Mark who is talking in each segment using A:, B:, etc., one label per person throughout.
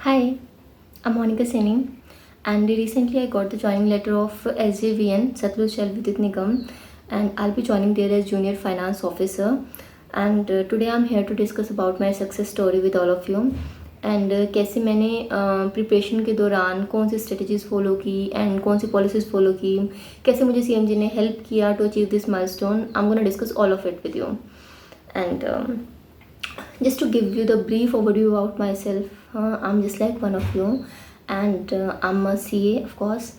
A: Hi, I'm Monica Seni, and recently I got the joining letter of SJVN, Satluj Jal Vidyut Nigam, and I'll be joining there as Junior Finance Officer. And today I'm here to discuss about my success story with all of you. And कैसे मैंने preparation के दौरान कौन सी strategies follow की and कौन सी policies follow की, कैसे मुझे CMG ने हेल्प किया to achieve this milestone. I am gonna discuss all of it with you. And just to give you the brief overview about myself, I'm just like one of you, and I'm a CA of course.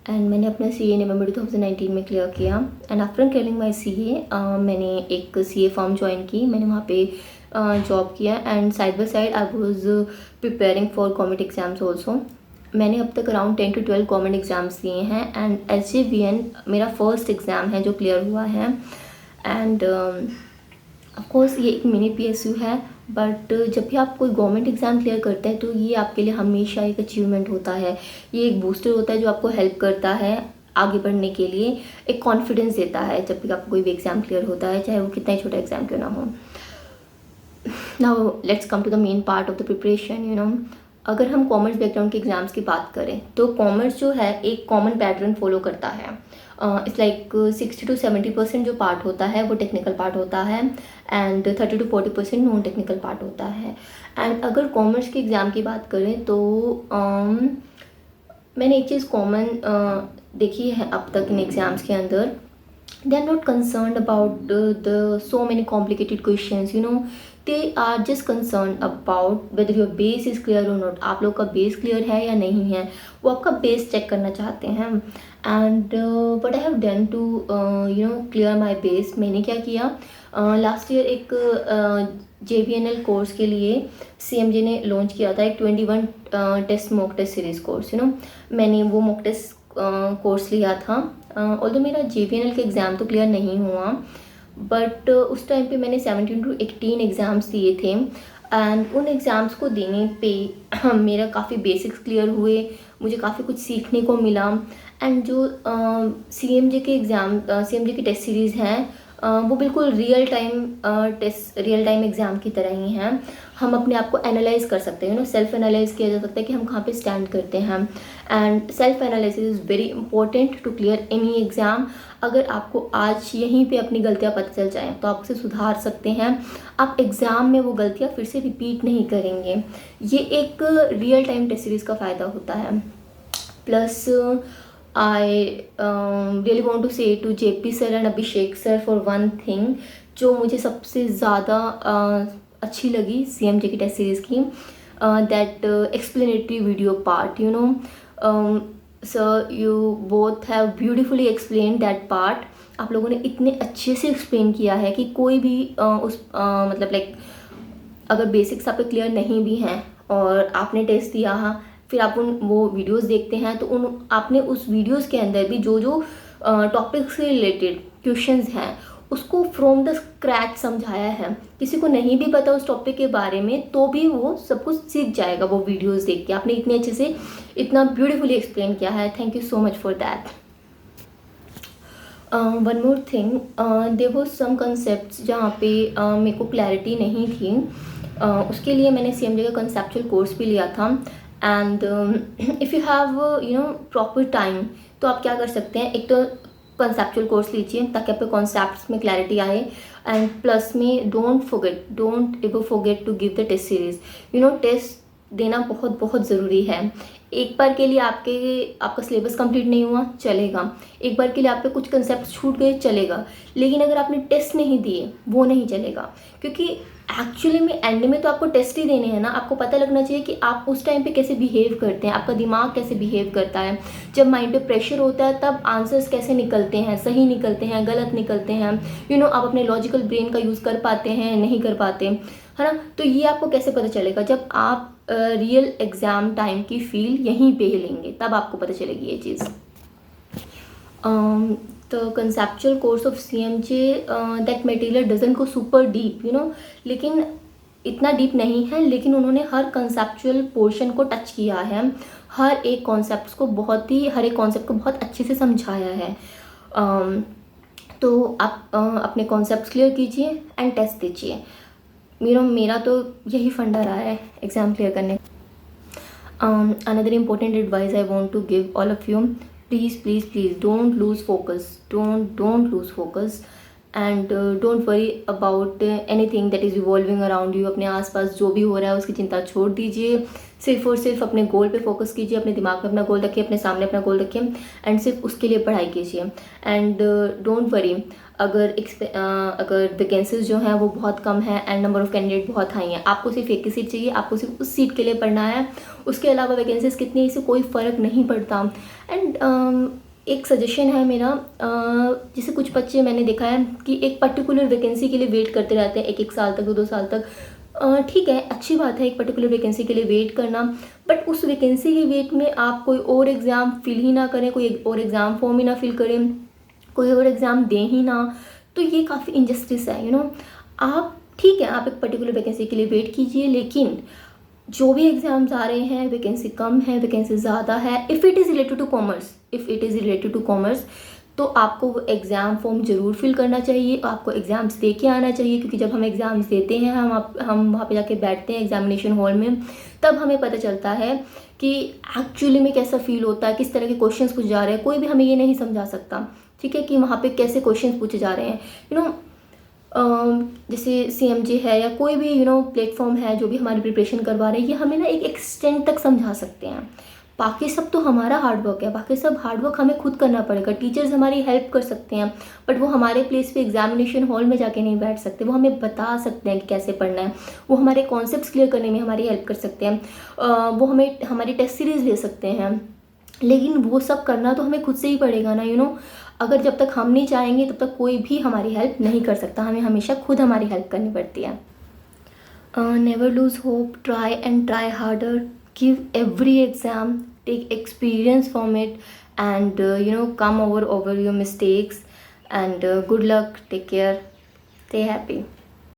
A: And मैंने अपना CA नवंबर 2019 में clear किया. And after clearing my CA मैंने एक CA form join की. मैंने वहाँ पे जॉब किया and side by side I was preparing for government exams also. मैंने अब तक अराउंड 10 to 12 गवर्नमेंट एग्ज़ाम्स दिए हैं एंड SJVN मेरा फर्स्ट एग्ज़ाम है जो क्लियर हुआ है. एंड ऑफकोर्स ये एक मिनी PSU है, बट जब भी आप कोई गवर्नमेंट एग्ज़ाम क्लियर करते हैं तो ये आपके लिए हमेशा एक अचीवमेंट होता है. ये एक बूस्टर होता है जो आपको हेल्प करता है आगे बढ़ने के लिए, एक कॉन्फिडेंस देता है जब भी आपको कोई भी एग्ज़ाम क्लियर होता है, चाहे वो कितना ही छोटा एग्ज़ाम क्यों ना हो. Now let's come to the main part of the preparation. अगर हम कॉमर्स बैकग्राउंड के एग्ज़ाम्स की बात करें तो कॉमर्स जो है एक कॉमन पैटर्न फॉलो करता है. इट्स लाइक 60 to 70% जो पार्ट होता है वो टेक्निकल पार्ट होता है and 30 to 40% non technical part होता है. एंड अगर कॉमर्स के एग्ज़ाम की बात करें तो मैंने एक चीज़ कॉमन देखी है अब तक इन एग्ज़ाम्स के अंदर. they are not concerned about the so many complicated questions. They are just concerned about whether your base is clear or not. आप लोग का बेस क्लियर है या नहीं है, वो आपका बेस चेक करना चाहते हैं. And what I have done to clear my base, मैंने क्या किया, लास्ट ईयर एक JVNL कोर्स के लिए CMG ने लॉन्च किया था एक 21 test mock test series course. मैंने वो मॉक टेस्ट कोर्स लिया था. ऑल्दो मेरा JVNL का एग्ज़ाम तो क्लियर नहीं हुआ, बट उस टाइम पे मैंने 17 to 18 एग्ज़ाम्स दिए थे. एंड उन एग्ज़ाम्स को देने पे मेरा काफ़ी बेसिक्स क्लियर हुए, मुझे काफ़ी कुछ सीखने को मिला. एंड जो CMG के एग्ज़ाम CMG की टेस्ट सीरीज़ हैं वो बिल्कुल रियल टाइम एग्ज़ाम की तरह ही हैं. हम अपने आप को एनालाइज कर सकते हैं, सेल्फ एनालाइज किया जा सकता है कि हम कहाँ पे स्टैंड करते हैं. And self analysis is very important to clear any exam. अगर आपको आज यहीं पे अपनी गलतियाँ पता चल जाएँ तो आप उसे सुधार सकते हैं. आप एग्ज़ाम में वो गलतियाँ फिर से रिपीट नहीं करेंगे. ये एक रियल टाइम टेस्ट सीरीज़ का फ़ायदा होता है. Plus I really want to say to JP sir and Abhishek sir for one thing जो मुझे सबसे ज़्यादा अच्छी लगी CMG की टेस्ट सीरीज़ की, that explanatory video part. Sir, you both have beautifully explained that part. आप लोगों ने इतने अच्छे से एक्सप्लेन किया है कि कोई भी मतलब लाइक अगर बेसिक्स आपके क्लियर नहीं भी हैं और आपने टेस्ट दिया, फिर आप वो वीडियोस देखते हैं तो आपने उस वीडियोस के अंदर भी जो टॉपिक से रिलेटेड क्वेश्चंस हैं उसको फ्रॉम द स्क्रैच समझाया है. किसी को नहीं भी पता उस टॉपिक के बारे में तो भी वो सब कुछ सीख जाएगा वो वीडियोस देख के. आपने इतने अच्छे से इतना ब्यूटीफुली एक्सप्लेन किया है. Thank you so much for that. One more thing, there was some concepts जहाँ पे मेरे को क्लैरिटी नहीं थी. उसके लिए मैंने CMG का कंसेप्चुअल कोर्स भी लिया था. And if you have proper time तो आप क्या कर सकते हैं, एक तो कंसेप्चुअल कोर्स लीजिए ताकि आपके कॉन्सेप्ट्स में क्लैरिटी आए. एंड प्लस में don't ever forget to give the test series. Test देना बहुत बहुत ज़रूरी है. एक बार के लिए आपका सिलेबस कंप्लीट नहीं हुआ चलेगा, एक बार के लिए आपके कुछ कंसेप्ट छूट गए चलेगा, लेकिन अगर आपने टेस्ट नहीं दिए वो नहीं चलेगा. क्योंकि एक्चुअली में एंड में तो आपको टेस्ट ही देने हैं ना. आपको पता लगना चाहिए कि आप उस टाइम पे कैसे बिहेव करते हैं, आपका दिमाग कैसे बिहेव करता है. जब माइंड पे प्रेशर होता है तब आंसर्स कैसे निकलते हैं, सही निकलते हैं, गलत निकलते हैं. आप अपने लॉजिकल ब्रेन का यूज़ कर पाते हैं, नहीं कर पाते, है ना. तो ये आपको कैसे पता चलेगा, जब आप रियल एग्ज़ाम टाइम की फील यहीं पे ही लेंगे तब आपको पता चलेगी ये चीज़. The conceptual course of CMJ, that material doesn't go super deep, लेकिन इतना डीप नहीं है, लेकिन उन्होंने हर कंसेप्चुअल पोर्शन को टच किया है. हर एक कॉन्सेप्ट को बहुत अच्छे से समझाया है. तो आप अपने कॉन्सेप्ट क्लियर कीजिए एंड टेस्ट दीजिए. मेरा तो यही फंडा रहा है एग्ज़ाम क्लियर करने. Another important advice I want to give all of you: please don't lose focus, don't lose focus, and don't worry about anything that is revolving around you. अपने आसपास जो भी हो रहा है उसकी चिंता छोड़ दीजिए, सिर्फ और सिर्फ अपने गोल पे फोकस कीजिए, अपने दिमाग में अपना गोल रखिए, अपने सामने अपना गोल रखिए, एंड सिर्फ उसके लिए पढ़ाई कीजिए। एंड डोंट वरी अगर वैकेंसीज जो हैं वो बहुत कम है एंड नंबर ऑफ़ कैंडिडेट बहुत हाई हैं, आपको सिर्फ एक ही सीट चाहिए, आपको सिर्फ उस सीट के लिए पढ़ना है। उसके अलावा वैकेंसीज कितनी, इससे कोई फ़र्क नहीं पड़ता। एंड एक सजेशन है मेरा, जैसे कुछ बच्चे मैंने देखा है कि एक पर्टिकुलर वैकेंसी के लिए वेट करते रहते हैं, एक साल तक, दो साल तक। ठीक है, अच्छी बात है एक पर्टिकुलर वैकेंसी के लिए वेट करना, बट उस वैकेंसी के वेट में आप कोई और एग्ज़ाम फिल ही ना करें, कोई और एग्ज़ाम फॉर्म ही ना फिल करें, कोई और एग्ज़ाम दें ही ना, तो ये काफ़ी इनजस्टिस है। आप ठीक है, आप एक पर्टिकुलर वैकेंसी के लिए वेट कीजिए, लेकिन जो भी एग्ज़ाम्स आ रहे हैं, वैकेंसी कम है, वैकेंसी ज़्यादा है, if it is related to commerce, तो आपको वो एग्ज़ाम फॉर्म ज़रूर फिल करना चाहिए, आपको एग्ज़ाम्स दे के आना चाहिए। क्योंकि जब हम एग्ज़ाम्स देते हैं, हम वहाँ पे जाके बैठते हैं एग्ज़ामिनेशन हॉल में, तब हमें पता चलता है कि एक्चुअली में कैसा फ़ील होता है, किस तरह के क्वेश्चंस पूछे जा रहे हैं। कोई भी हमें ये नहीं समझा सकता, ठीक है, कि वहाँ पे कैसे क्वेश्चंस पूछे जा रहे हैं। जैसे CMJ है या कोई भी प्लेटफॉर्म है जो भी हमारी प्रिपरेशन करवा रहे हैं, ये हमें ना एक एक्सटेंट तक समझा सकते हैं। बाकी सब तो हमारा हार्डवर्क है, बाकी सब हार्डवर्क हमें खुद करना पड़ेगा। टीचर्स हमारी हेल्प कर सकते हैं, बट वो हमारे प्लेस पे एग्जामिनेशन हॉल में जाके नहीं बैठ सकते। वो हमें बता सकते हैं कि कैसे पढ़ना है, वो हमारे कॉन्सेप्ट्स क्लियर करने में हमारी हेल्प कर सकते हैं, वो हमें हमारी टेस्ट सीरीज़ ले सकते हैं, लेकिन वो सब करना तो हमें खुद से ही पड़ेगा ना। अगर जब तक हम नहीं चाहेंगे तब तक कोई भी हमारी हेल्प नहीं कर सकता, हमें हमेशा खुद हमारी हेल्प करनी पड़ती है। Never lose hope, try and try harder, give every exam, take experience from it, and come over your mistakes, and good luck, take care, stay happy.